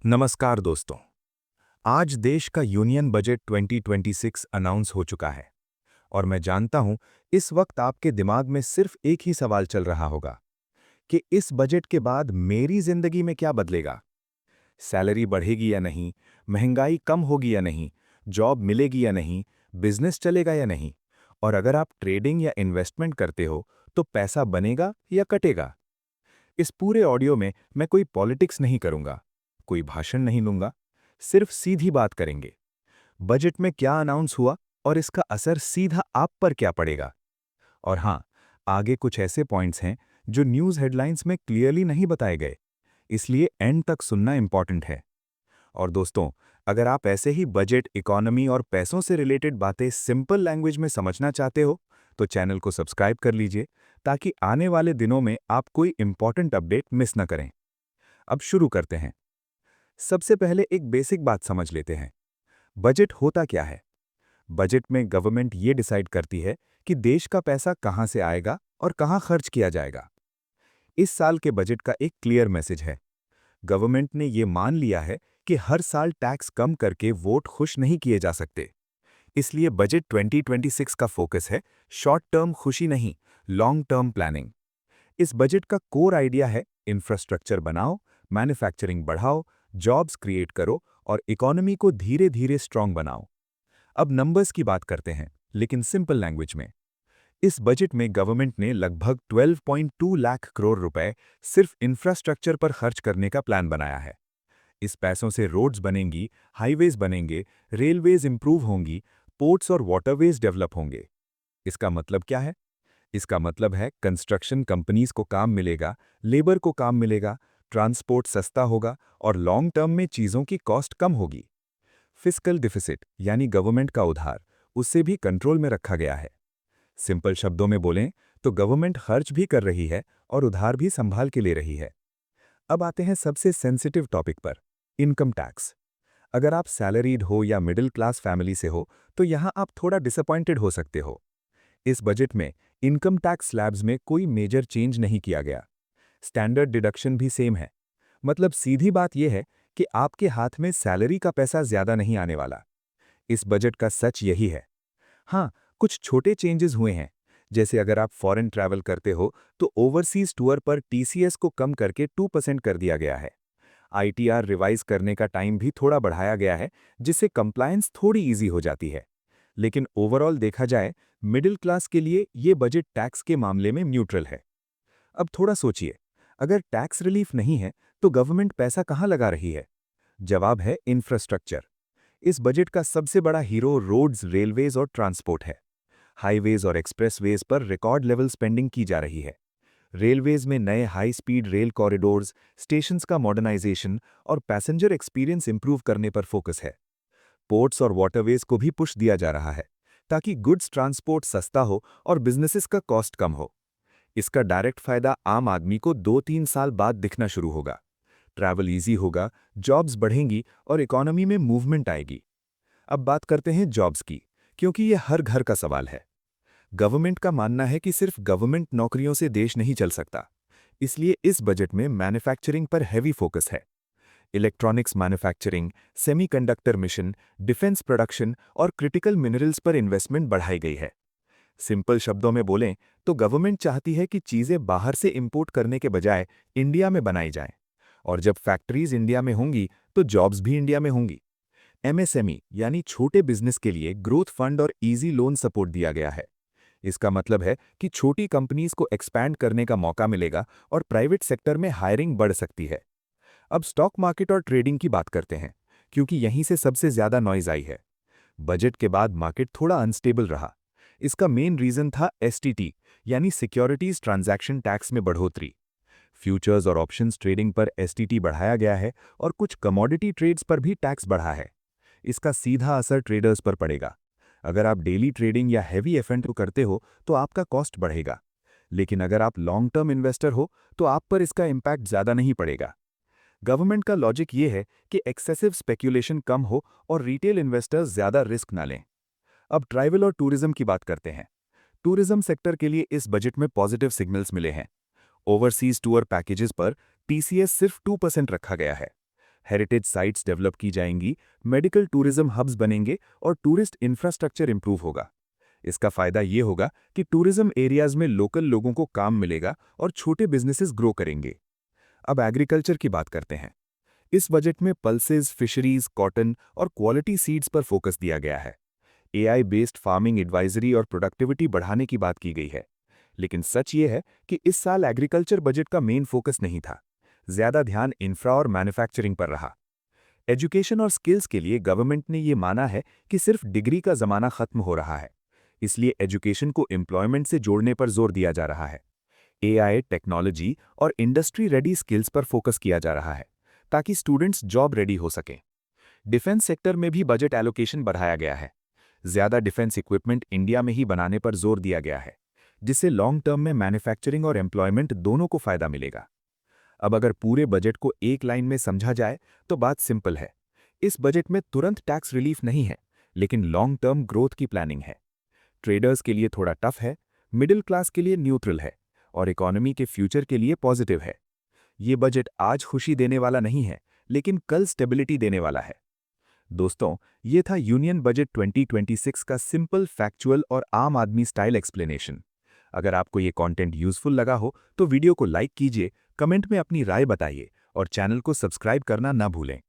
नमस्कार दोस्तों। आज देश का यूनियन बजट 2026 अनाउंस हो चुका है और मैं जानता हूं इस वक्त आपके दिमाग में सिर्फ एक ही सवाल चल रहा होगा कि इस बजट के बाद मेरी जिंदगी में क्या बदलेगा। सैलरी बढ़ेगी या नहीं, महंगाई कम होगी या नहीं, जॉब मिलेगी या नहीं, बिजनेस चलेगा या नहीं, और अगर आप ट्रेडिंग या इन्वेस्टमेंट करते हो तो पैसा बनेगा या कटेगा। इस पूरे ऑडियो में मैं कोई पॉलिटिक्स नहीं करूंगा, कोई भाषण नहीं लूंगा, सिर्फ सीधी बात करेंगे। बजट में क्या अनाउंस हुआ और इसका असर सीधा आप पर क्या पड़ेगा। और हाँ, आगे कुछ ऐसे पॉइंट्स हैं जो न्यूज़ हेडलाइंस में क्लियरली नहीं बताए गए, इसलिए एंड तक सुनना इंपॉर्टेंट है। और दोस्तों, अगर आप ऐसे ही बजट, इकोनॉमी और पैसों से रिलेटेड बातें सिंपल लैंग्वेज में समझना चाहते हो तो चैनल को सब्सक्राइब कर लीजिए, ताकि आने वाले दिनों में आप कोई इंपॉर्टेंट अपडेट मिस न करें। अब शुरू करते हैं। सबसे पहले एक बेसिक बात समझ लेते हैं। बजट होता क्या है? बजट में गवर्नमेंट ये डिसाइड करती है कि देश का पैसा कहां से आएगा और कहां खर्च किया जाएगा। इस साल के बजट का एक क्लियर मैसेज है। गवर्नमेंट ने ये मान लिया है कि हर साल टैक्स कम करके वोट खुश नहीं किए जा सकते। इसलिए बजट 2026 का फोकस है शॉर्ट टर्म खुशी नहीं, लॉन्ग टर्म प्लानिंग। इस बजट का कोर आइडिया है इंफ्रास्ट्रक्चर बनाओ, मैन्युफैक्चरिंग बढ़ाओ, जॉब्स क्रिएट करो और इकोनॉमी को धीरे धीरे स्ट्रांग बनाओ। अब नंबर्स की बात करते हैं, लेकिन सिंपल लैंग्वेज में। इस बजट में गवर्नमेंट ने लगभग 12.2 लाख करोड़ रुपए सिर्फ इंफ्रास्ट्रक्चर पर खर्च करने का प्लान बनाया है। इस पैसों से रोड्स बनेंगी, हाईवेज बनेंगे, रेलवेज इंप्रूव होंगी, पोर्ट्स और वाटरवेज डेवलप होंगे। इसका मतलब क्या है? इसका मतलब है कंस्ट्रक्शन कंपनीज को काम मिलेगा, लेबर को काम मिलेगा, ट्रांसपोर्ट सस्ता होगा और लॉन्ग टर्म में चीज़ों की कॉस्ट कम होगी। फिस्कल डिफिसिट यानी गवर्नमेंट का उधार, उससे भी कंट्रोल में रखा गया है। सिंपल शब्दों में बोलें तो गवर्नमेंट खर्च भी कर रही है और उधार भी संभाल के ले रही है। अब आते हैं सबसे सेंसिटिव टॉपिक पर, इनकम टैक्स। अगर आप सैलरीड हो या मिडिल क्लास फैमिली से हो तो यहाँ आप थोड़ा डिसअपॉइंटेड हो सकते हो। इस बजट में इनकम टैक्स स्लैब्स में कोई मेजर चेंज नहीं किया गया। स्टैंडर्ड डिडक्शन भी सेम है। मतलब सीधी बात यह है कि आपके हाथ में सैलरी का पैसा ज्यादा नहीं आने वाला। इस बजट का सच यही है। हाँ, कुछ छोटे चेंजेस हुए हैं। जैसे अगर आप फॉरेन ट्रैवल करते हो तो ओवरसीज टूर पर टीसीएस को कम करके 2% कर दिया गया है। आईटीआर रिवाइज करने का टाइम भी थोड़ा बढ़ाया गया है, जिससे कंप्लायंस थोड़ी इजी हो जाती है। लेकिन ओवरऑल देखा जाए, मिडिल क्लास के लिए ये बजट टैक्स के मामले में न्यूट्रल है। अब थोड़ा सोचिए, अगर टैक्स रिलीफ नहीं है तो गवर्नमेंट पैसा कहाँ लगा रही है? जवाब है इंफ्रास्ट्रक्चर। इस बजट का सबसे बड़ा हीरो रोड्स, रेलवेज और ट्रांसपोर्ट है। हाईवेज और एक्सप्रेसवेज पर रिकॉर्ड लेवल स्पेंडिंग की जा रही है। रेलवेज में नए high speed rail corridors, stations का मॉडर्नाइजेशन और पैसेंजर एक्सपीरियंस इंप्रूव करने पर फोकस है। पोर्ट्स और वाटरवेज को भी पुश दिया जा रहा है, ताकि गुड्स ट्रांसपोर्ट सस्ता हो और बिजनेसेस का कॉस्ट कम हो। इसका डायरेक्ट फायदा आम आदमी को 2-3 साल बाद दिखना शुरू होगा। ट्रैवल इजी होगा, जॉब्स बढ़ेंगी और इकोनॉमी में मूवमेंट आएगी। अब बात करते हैं जॉब्स की, क्योंकि यह हर घर का सवाल है। गवर्नमेंट का मानना है कि सिर्फ गवर्नमेंट नौकरियों से देश नहीं चल सकता। इसलिए इस बजट में मैन्युफैक्चरिंग पर हैवी फोकस है। Electronics manufacturing, semiconductor mission, defence production और क्रिटिकल मिनरल्स पर इन्वेस्टमेंट बढ़ाई गई है। सिंपल शब्दों में बोलें तो गवर्नमेंट चाहती है कि चीजें बाहर से इंपोर्ट करने के बजाय इंडिया में बनाई जाएं। और जब फैक्ट्रीज इंडिया में होंगी तो जॉब्स भी इंडिया में होंगी। एमएसएमई यानी छोटे बिजनेस के लिए ग्रोथ फंड और इजी लोन सपोर्ट दिया गया है। इसका मतलब है कि छोटी कंपनीज को एक्सपैंड करने का मौका मिलेगा और प्राइवेट सेक्टर में हायरिंग बढ़ सकती है। अब स्टॉक मार्केट और ट्रेडिंग की बात करते हैं, क्योंकि यहीं से सबसे ज्यादा नॉइज आई है। बजट के बाद मार्केट थोड़ा अनस्टेबल रहा। इसका मेन रीजन था एसटीटी यानी सिक्योरिटीज ट्रांजैक्शन टैक्स में बढ़ोतरी। फ्यूचर्स और ऑप्शंस ट्रेडिंग पर एसटीटी बढ़ाया गया है और कुछ कमोडिटी ट्रेड्स पर भी टैक्स बढ़ा है। इसका सीधा असर ट्रेडर्स पर पड़ेगा। अगर आप डेली ट्रेडिंग या हैवी एफ&ओ करते हो तो आपका कॉस्ट बढ़ेगा। लेकिन अगर आप लॉन्ग टर्म इन्वेस्टर हो तो आप पर इसका इम्पैक्ट ज़्यादा नहीं पड़ेगा। गवर्नमेंट का लॉजिक ये है कि एक्सेसिव स्पेक्यूलेशन कम हो और रिटेल इन्वेस्टर्स ज़्यादा रिस्क ना लें। अब ट्रैवल और टूरिज्म की बात करते हैं। टूरिज्म सेक्टर के लिए इस बजट में पॉजिटिव सिग्नल्स मिले हैं। ओवरसीज टूर पैकेजेस पर टीसीएस सिर्फ 2% रखा गया है। हेरिटेज साइट्स डेवलप की जाएंगी, मेडिकल टूरिज्म हब्स बनेंगे और टूरिस्ट इंफ्रास्ट्रक्चर इंप्रूव होगा। इसका फायदा ये होगा कि टूरिज्म एरियाज में लोकल लोगों को काम मिलेगा और छोटे बिजनेसेस ग्रो करेंगे। अब एग्रीकल्चर की बात करते हैं। इस बजट में पल्सेस, फिशरीज, कॉटन और क्वालिटी सीड्स पर फोकस दिया गया है। एआई बेस्ड फार्मिंग एडवाइजरी और प्रोडक्टिविटी बढ़ाने की बात की गई है। लेकिन सच ये है कि इस साल एग्रीकल्चर बजट का मेन फोकस नहीं था। ज्यादा ध्यान इंफ्रा और मैन्युफैक्चरिंग पर रहा। एजुकेशन और स्किल्स के लिए गवर्नमेंट ने ये माना है कि सिर्फ डिग्री का जमाना खत्म हो रहा है। इसलिए एजुकेशन को एम्प्लॉयमेंट से जोड़ने पर जोर दिया जा रहा है। एआई, टेक्नोलॉजी और इंडस्ट्री रेडी स्किल्स पर फोकस किया जा रहा है, ताकि स्टूडेंट्स जॉब रेडी हो सकें। डिफेंस सेक्टर में भी बजट एलोकेशन बढ़ाया गया है। ज्यादा डिफेंस इक्विपमेंट इंडिया में ही बनाने पर जोर दिया गया है, जिससे लॉन्ग टर्म में मैन्युफैक्चरिंग और एम्प्लॉयमेंट दोनों को फायदा मिलेगा। अब अगर पूरे बजट को एक लाइन में समझा जाए तो बात सिंपल है। इस बजट में तुरंत टैक्स रिलीफ नहीं है, लेकिन लॉन्ग टर्म ग्रोथ की प्लानिंग है। ट्रेडर्स के लिए थोड़ा टफ है, मिडिल क्लास के लिए न्यूट्रल है और इकोनॉमी के फ्यूचर के लिए पॉजिटिव है। ये बजट आज खुशी देने वाला नहीं है, लेकिन कल स्टेबिलिटी देने वाला है। दोस्तों, ये था यूनियन बजट 2026 का सिंपल, फैक्चुअल और आम आदमी स्टाइल एक्सप्लेनेशन। अगर आपको ये कंटेंट यूजफुल लगा हो तो वीडियो को लाइक कीजिए, कमेंट में अपनी राय बताइए और चैनल को सब्सक्राइब करना ना भूलें।